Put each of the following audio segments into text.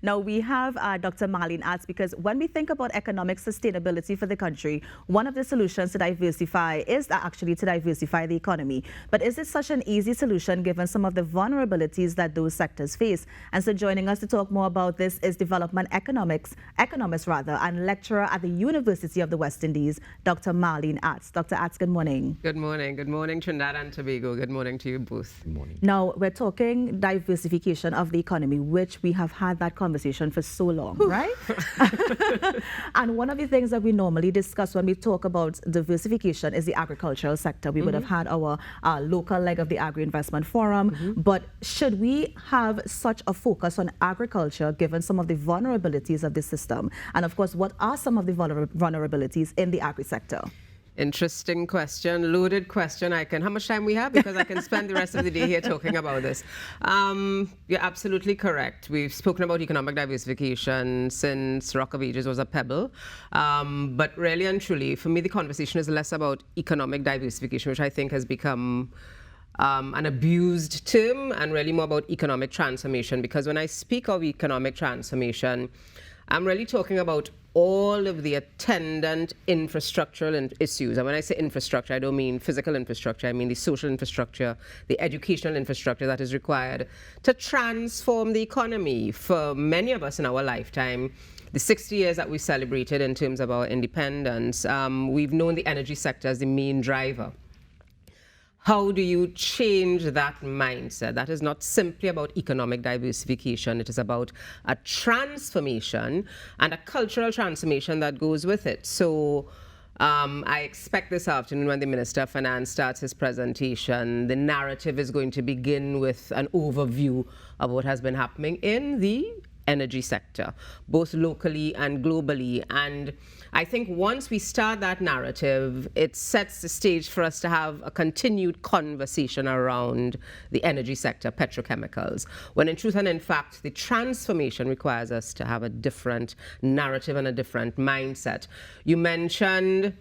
Now, we have Dr. Marlene Arts, because when we think about economic sustainability for the country, one of the solutions to diversify is actually to diversify the economy. But is it such an easy solution given some of the vulnerabilities that those sectors face? And so joining us to talk more about this is development economist and lecturer at the University of the West Indies, Dr. Marlene Arts. Dr. Arts, good morning. Good morning. Good morning, Trinidad and Tobago. Good morning to you both. Good morning. Now, we're talking diversification of the economy, which we have had that conversation for so long, right? And one of the things that we normally discuss when we talk about diversification is the agricultural sector. We would have had our local leg of the Agri-Investment Forum, but should we have such a focus on agriculture given some of the vulnerabilities of the system? And of course, what are some of the vulnerabilities in the agri sector? Interesting question, loaded question. How much time we have? Because I can spend the rest of the day here talking about this. You're absolutely correct. We've spoken about economic diversification since Rock of Ages was a pebble. But really and truly, for me, the conversation is less about economic diversification, which I think has become an abused term, and really more about economic transformation. Because when I speak of economic transformation, I'm really talking about all of the attendant infrastructural issues. And when I say infrastructure, I don't mean physical infrastructure. I mean the social infrastructure, the educational infrastructure that is required to transform the economy. For many of us in our lifetime, the 60 years that we celebrated in terms of our independence, we've known the energy sector as the main driver. How do you change that mindset? That is not simply about economic diversification. It is about a transformation and a cultural transformation that goes with it. So I expect this afternoon when the Minister of Finance starts his presentation, the narrative is going to begin with an overview of what has been happening in the energy sector, both locally and globally. And I think once we start that narrative, it sets the stage for us to have a continued conversation around the energy sector, petrochemicals, when in truth and in fact, the transformation requires us to have a different narrative and a different mindset. You mentioned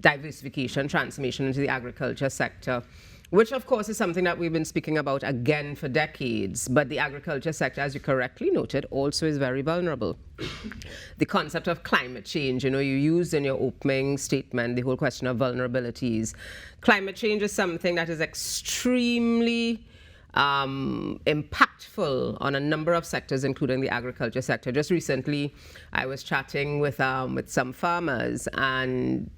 diversification, transformation into the agriculture sector, which of course is something that we've been speaking about again for decades. But the agriculture sector, as you correctly noted, also is very vulnerable. The concept of climate change, you used in your opening statement the whole question of vulnerabilities. Climate change is something that is extremely impactful on a number of sectors, including the agriculture sector. Just recently, I was chatting with some farmers and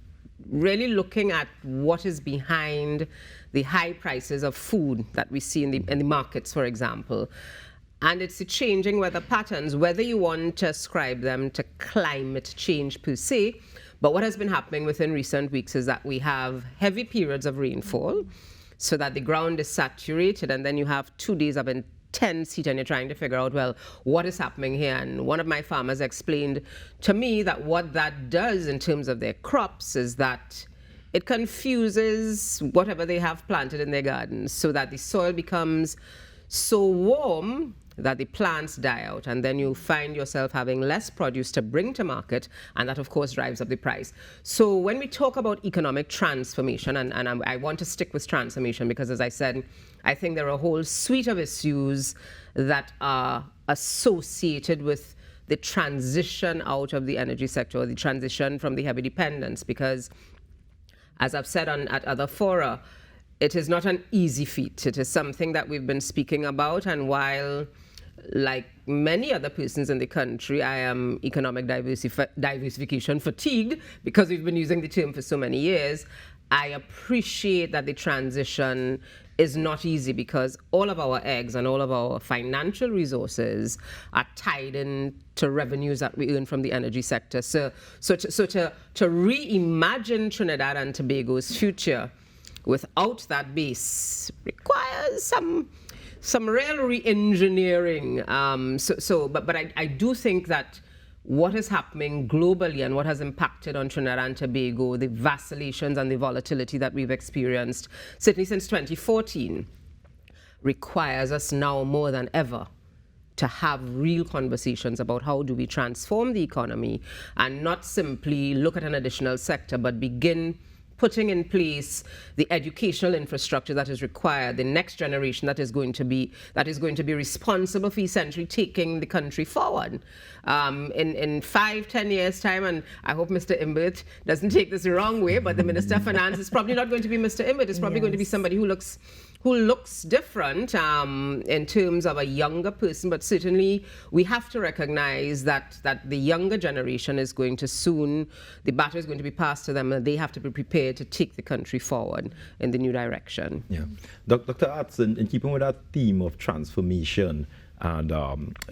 really looking at what is behind the high prices of food that we see in the markets, for example. And it's the changing weather patterns, whether you want to ascribe them to climate change per se. But what has been happening within recent weeks is that we have heavy periods of rainfall so that the ground is saturated, and then you have 2 days of intense heat, and you're trying to figure out, well, what is happening here? And one of my farmers explained to me that what that does in terms of their crops is that it confuses whatever they have planted in their gardens, so that the soil becomes so warm that the plants die out, and then you find yourself having less produce to bring to market, and that of course drives up the price. So when we talk about economic transformation, and I want to stick with transformation because, as I said, I think there are a whole suite of issues that are associated with the transition out of the energy sector, or the transition from the heavy dependence, because as I've said at other fora, it is not an easy feat. It is something that we've been speaking about, and while, like many other persons in the country, I am economic diversification fatigued because we've been using the term for so many years, I appreciate that the transition is not easy because all of our eggs and all of our financial resources are tied in to revenues that we earn from the energy sector. So to reimagine Trinidad and Tobago's future without that base requires some real re-engineering. But I do think that what is happening globally and what has impacted on Trinidad and Tobago, the vacillations and the volatility that we've experienced, certainly since 2014, requires us now more than ever to have real conversations about how do we transform the economy and not simply look at an additional sector, but begin putting in place the educational infrastructure that is required, the next generation that is going to be responsible for essentially taking the country forward. In 5-10 years' time, and I hope Mr. Imbert doesn't take this the wrong way, but the Minister of Finance is probably not going to be Mr. Imbert. It's probably going to be somebody who looks different in terms of a younger person, but certainly we have to recognize that the younger generation is going to soon, the baton is going to be passed to them, and they have to be prepared to take the country forward in the new direction. Yeah. Dr. Atz, in keeping with that theme of transformation, and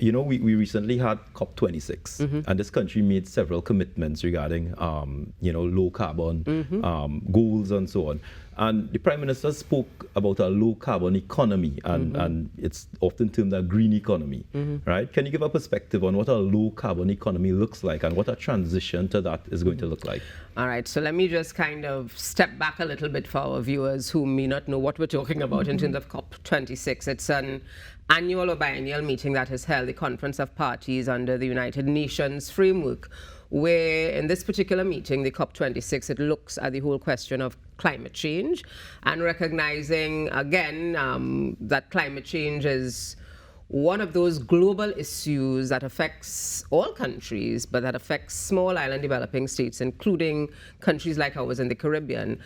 we recently had COP26, and this country made several commitments regarding low carbon goals and so on. And the Prime Minister spoke about a low carbon economy, and it's often termed a green economy, right? Can you give a perspective on what a low carbon economy looks like and what a transition to that is going to look like? All right, so let me just kind of step back a little bit for our viewers who may not know what we're talking about in terms of COP26. It's an annual or biennial meeting that is held, the Conference of Parties under the United Nations framework, where in this particular meeting, the COP26, it looks at the whole question of climate change and recognizing, again, that climate change is one of those global issues that affects all countries, but that affects small island developing states, including countries like ours in the Caribbean,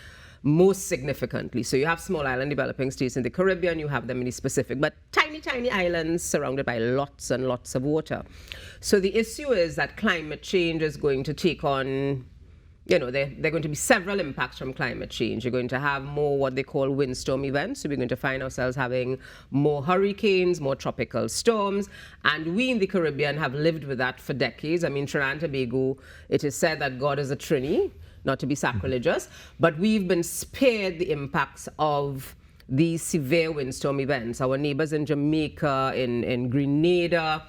most significantly. So you have small island developing states in the Caribbean, you have them in the Pacific, but tiny, tiny islands surrounded by lots and lots of water. So the issue is that climate change is going to take on, there are going to be several impacts from climate change. You're going to have more what they call windstorm events. So we're going to find ourselves having more hurricanes, more tropical storms. And we in the Caribbean have lived with that for decades. I mean, Trinidad and Tobago, it is said that God is a Trini, not to be sacrilegious, but we've been spared the impacts of these severe windstorm events. Our neighbors in Jamaica, in Grenada,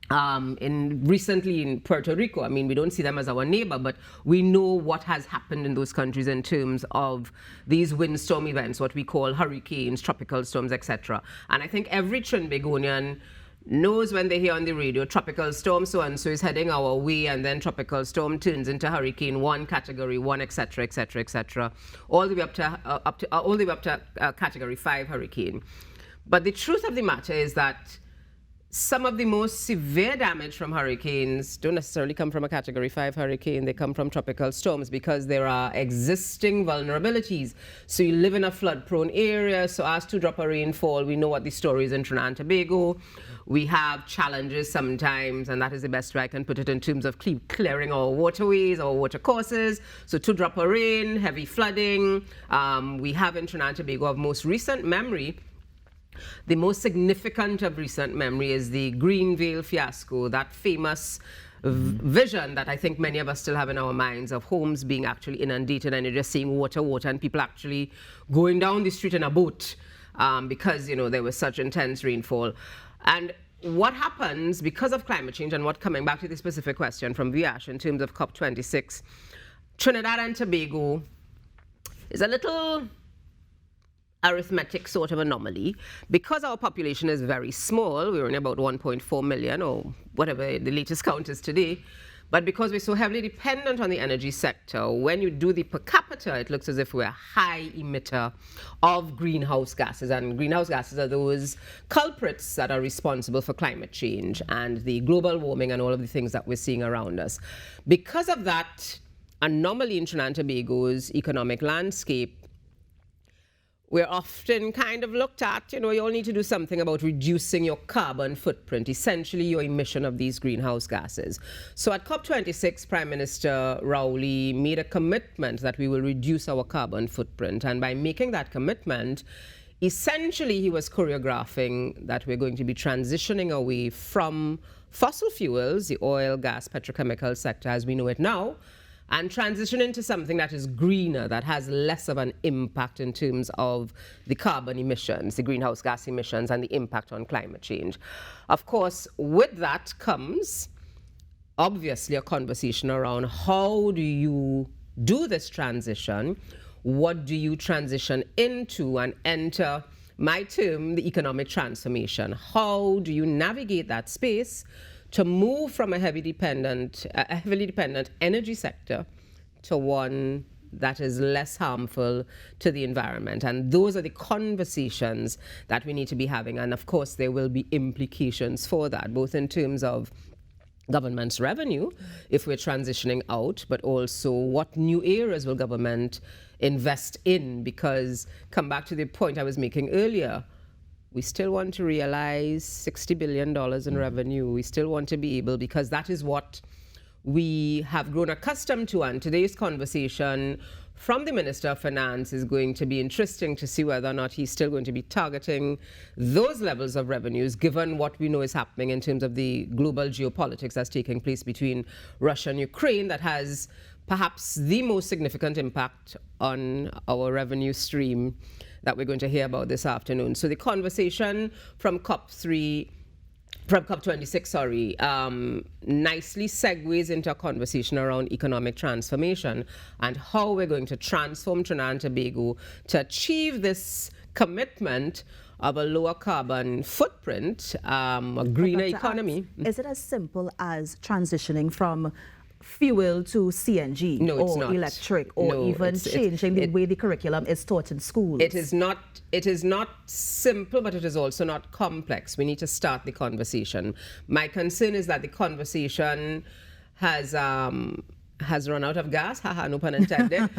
recently in Puerto Rico, I mean, we don't see them as our neighbor, but we know what has happened in those countries in terms of these windstorm events, what we call hurricanes, tropical storms, etc. And I think every Trinbagonian knows when they hear on the radio, tropical storm so-and-so is heading our way, and then tropical storm turns into hurricane 1, category 1, etc., etc., etc., all the way up to category 5 hurricane. But the truth of the matter is that some of the most severe damage from hurricanes don't necessarily come from a category 5 hurricane. They come from tropical storms because there are existing vulnerabilities. So you live in a flood-prone area, so as to drop a rainfall, we know what the story is in Trinidad and Tobago. We have challenges sometimes, and that is the best way I can put it in terms of clearing our waterways, our water courses. So 2 drop of rain, heavy flooding. We have in Trinidad and Tobago of most recent memory. The most significant of recent memory is the Green Veil fiasco, that famous vision that I think many of us still have in our minds of homes being actually inundated and you're just seeing water, and people actually going down the street in a boat because, there was such intense rainfall. And what happens because of climate change, and what, coming back to the specific question from Viash in terms of COP26, Trinidad and Tobago is a little arithmetic sort of anomaly. Because our population is very small, we're only about 1.4 million or whatever the latest count is today, but because we're so heavily dependent on the energy sector, when you do the per capita, it looks as if we're a high emitter of greenhouse gases. And greenhouse gases are those culprits that are responsible for climate change and the global warming and all of the things that we're seeing around us. Because of that anomaly in Trinidad and Tobago's economic landscape, we're often kind of looked at, you all need to do something about reducing your carbon footprint, essentially your emission of these greenhouse gases. So at COP26, Prime Minister Rowley made a commitment that we will reduce our carbon footprint. And by making that commitment, essentially he was choreographing that we're going to be transitioning away from fossil fuels, the oil, gas, petrochemical sector as we know it now, and transition into something that is greener, that has less of an impact in terms of the carbon emissions, the greenhouse gas emissions, and the impact on climate change. Of course, with that comes, obviously, a conversation around how do you do this transition? What do you transition into and enter, my term, the economic transformation? How do you navigate that space to move from a heavily dependent energy sector to one that is less harmful to the environment. And those are the conversations that we need to be having. And of course, there will be implications for that, both in terms of government's revenue, if we're transitioning out, but also what new areas will government invest in? Because, come back to the point I was making earlier, we still want to realize $60 billion in revenue. We still want to be able, because that is what we have grown accustomed to. And today's conversation from the Minister of Finance is going to be interesting to see whether or not he's still going to be targeting those levels of revenues, given what we know is happening in terms of the global geopolitics that's taking place between Russia and Ukraine, that has perhaps the most significant impact on our revenue stream that we're going to hear about this afternoon. So the conversation from COP26, nicely segues into a conversation around economic transformation and how we're going to transform Trinidad and Tobago to achieve this commitment of a lower carbon footprint, a greener economy. Is it as simple as transitioning from fuel to CNG or electric, or even changing the way the curriculum is taught in schools? It is not simple, but it is also not complex. We need to start the conversation. My concern is that the conversation has run out of gas, haha, no pun intended,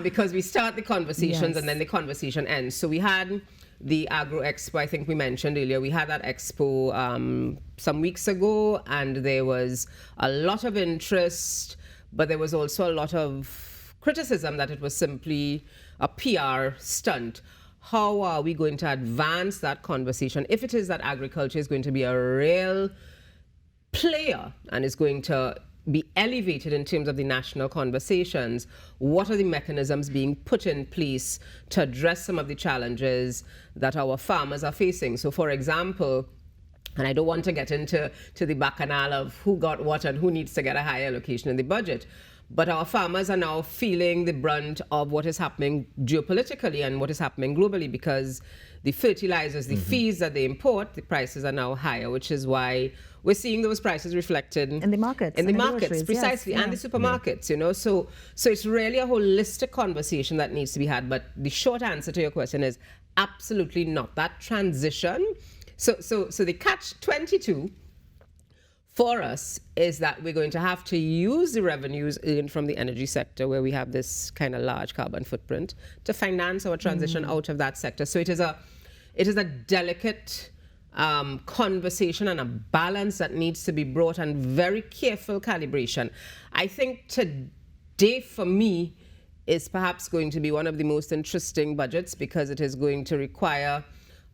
because we start the conversations and then the conversation ends. So we had the Agro Expo, I think we mentioned earlier. We had that expo some weeks ago, and there was a lot of interest, but there was also a lot of criticism that it was simply a PR stunt. How are we going to advance that conversation if it is that agriculture is going to be a real player and is going to be elevated in terms of the national conversations? What are the mechanisms being put in place to address some of the challenges that our farmers are facing? So, for example, and I don't want to get into the bacchanal of who got what and who needs to get a higher allocation in the budget, but our farmers are now feeling the brunt of what is happening geopolitically and what is happening globally, because the fertilizers, the fees that they import, the prices are now higher, which is why we're seeing those prices reflected in the markets. In the markets, precisely, and the supermarkets, you know. So it's really a holistic conversation that needs to be had. But the short answer to your question is absolutely not. That transition. So the catch-22 for us is that we're going to have to use the revenues earned from the energy sector, where we have this kind of large carbon footprint, to finance our transition out of that sector. So it is a delicate conversation and a balance that needs to be brought, and very careful calibration. I think today, for me, is perhaps going to be one of the most interesting budgets, because it is going to require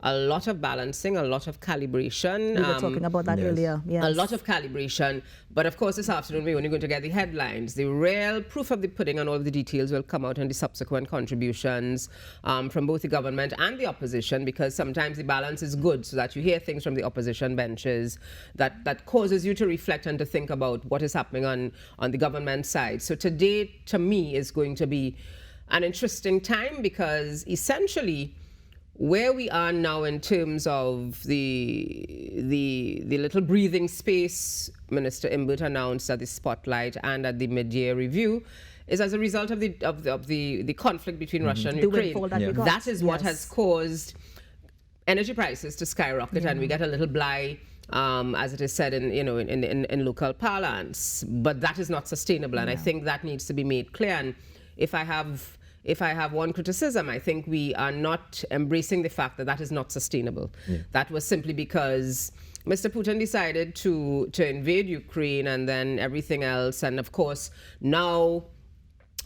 a lot of balancing, a lot of calibration. We were talking about that earlier. Yes. A lot of calibration. But of course, this afternoon, we're only going to get the headlines. The real proof of the pudding and all of the details will come out in the subsequent contributions from both the government and the opposition, because sometimes the balance is good, so that you hear things from the opposition benches that causes you to reflect and to think about what is happening on the government side. So today, to me, is going to be an interesting time, because essentially, where we are now in terms of the little breathing space Minister Imbert announced at the Spotlight and at the mid-year review is as a result of the conflict between Russia and Ukraine. That is what has caused energy prices to skyrocket, and we get a little bly, as it is said in local parlance. But that is not sustainable, and I think that needs to be made clear. And if I have one criticism, I think we are not embracing the fact that is not sustainable. That was simply because Mr. Putin decided to invade Ukraine, and then everything else. And of course, now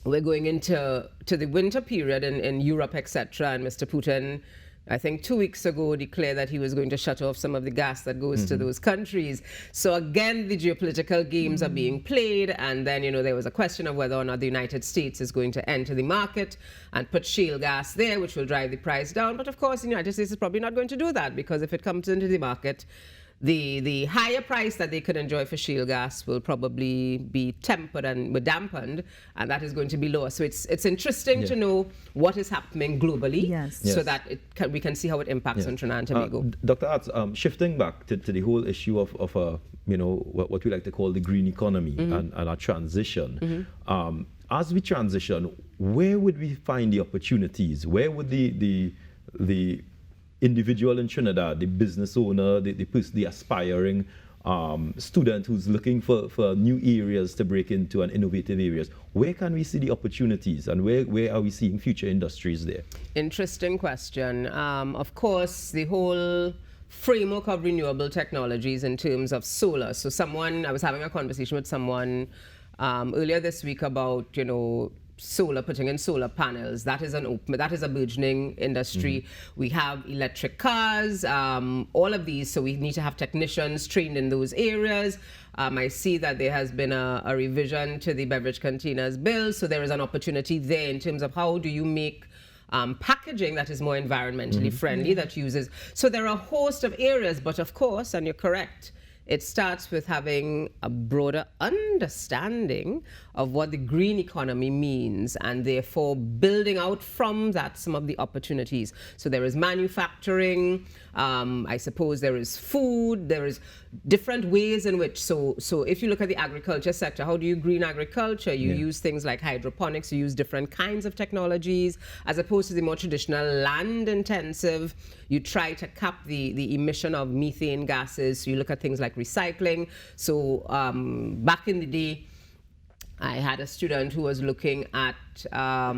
we're going into the winter period in Europe, etc. And Mr. Putin, I think 2 weeks ago, declared that he was going to shut off some of the gas that goes to those countries. So again, the geopolitical games are being played. And then, there was a question of whether or not the United States is going to enter the market and put shale gas there, which will drive the price down. But of course, the United States is probably not going to do that, because if it comes into the market, the higher price that they could enjoy for shale gas will probably be tempered and dampened, and that is going to be lower. So it's interesting to know what is happening globally, so that we can see how it impacts on Trinidad and Tobago. Dr. Arts, shifting back to the whole issue of what we like to call the green economy and our transition. as we transition, where would we find the opportunities? Where would the individual in Trinidad, the business owner, the aspiring student who's looking for new areas to break into and innovative areas, where can we see the opportunities, and where are we seeing future industries there? Interesting question. Of course, the whole framework of renewable technologies in terms of solar. So I was having a conversation with someone earlier this week about, putting in solar panels. That is a burgeoning industry. We have electric cars, all of these, so we need to have technicians trained in those areas. I see that there has been a revision to the beverage containers bill, so there is an opportunity there in terms of how do you make packaging that is more environmentally friendly, that uses. So there are a host of areas, but of course, and you're correct, it starts with having a broader understanding of what the green economy means, and therefore building out from that some of the opportunities. So there is manufacturing, I suppose there is food, there is different ways in which, so if you look at the agriculture sector, how do you green agriculture? You use things like hydroponics, you use different kinds of technologies, as opposed to the more traditional land intensive. You try to cap the emission of methane gases, so you look at things like recycling. So back in the day, I had a student who was looking at our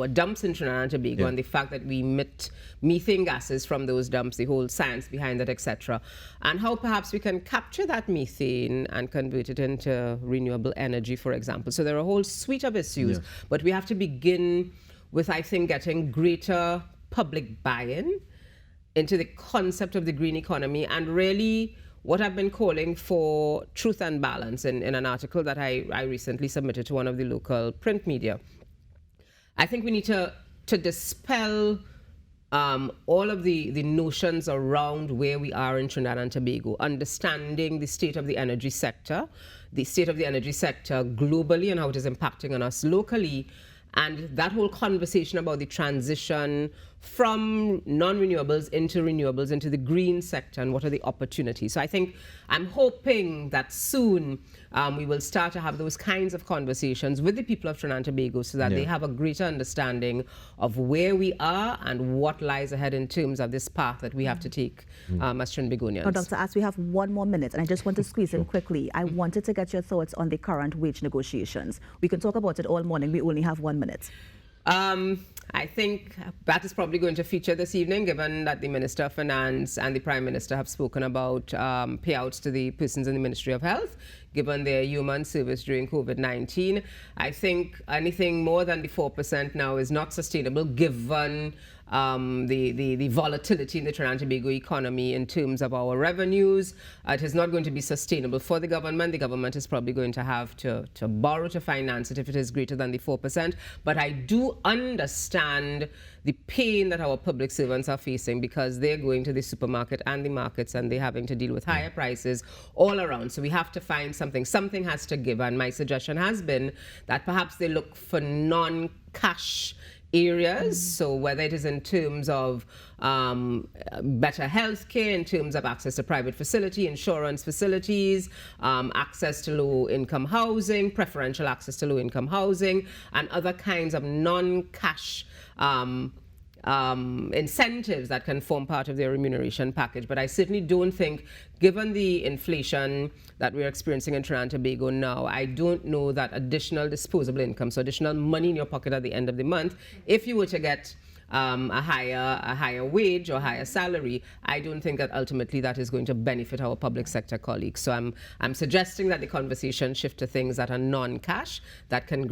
dumps in Trinidad and Tobago, and the fact that we emit methane gases from those dumps, the whole science behind that, etc., and how perhaps we can capture that methane and convert it into renewable energy, for example. So there are a whole suite of issues, but we have to begin with, I think, getting greater public buy-in into the concept of the green economy, and really what I've been calling for truth and balance in an article that I recently submitted to one of the local print media. I think we need to dispel all of the notions around where we are in Trinidad and Tobago, understanding the state of the energy sector globally and how it is impacting on us locally, and that whole conversation about the transition from non-renewables into the green sector, and what are the opportunities. So I think I'm hoping that soon we will start to have those kinds of conversations with the people of Trinidad and Tobago, so that they have a greater understanding of where we are and what lies ahead in terms of this path that we have to take as Trinbagonians. Now, Dr. Atz, we have 1 more minute, and I just want to squeeze in quickly. I wanted to get your thoughts on the current wage negotiations. We can talk about it all morning. We only have 1 minute. I think that is probably going to feature this evening, given that the Minister of Finance and the Prime Minister have spoken about payouts to the persons in the Ministry of Health, given their human service during COVID-19. I think anything more than the 4% now is not sustainable, given the volatility in the Trinidad and Tobago economy in terms of our revenues. It is not going to be sustainable for the government. The government is probably going to have to borrow to finance it if it is greater than the 4%. But I do understand the pain that our public servants are facing, because they're going to the supermarket and the markets, and they're having to deal with higher prices all around. So we have to find something. Something has to give. And my suggestion has been that perhaps they look for non-cash areas, so whether it is in terms of better health care, in terms of access to private facility, insurance facilities, access to low-income housing, preferential access to low-income housing, and other kinds of non-cash incentives that can form part of their remuneration package. But I certainly don't think, given the inflation that we're experiencing in Trinidad and Tobago now, I don't know that additional disposable income, so additional money in your pocket at the end of the month, if you were to get a higher wage or higher salary, I don't think that ultimately that is going to benefit our public sector colleagues. So I'm suggesting that the conversation shift to things that are non-cash, that can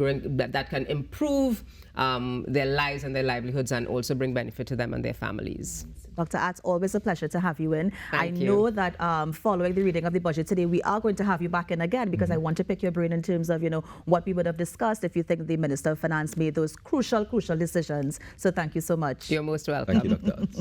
improve their lives and their livelihoods, and also bring benefit to them and their families. Dr. Atz, always a pleasure to have you in. Thank you. I know that following the reading of the budget today, we are going to have you back in again, because I want to pick your brain in terms of, what we would have discussed if you think the Minister of Finance made those crucial decisions. So thank you so much. You're most welcome. Thank you, Dr. Atz.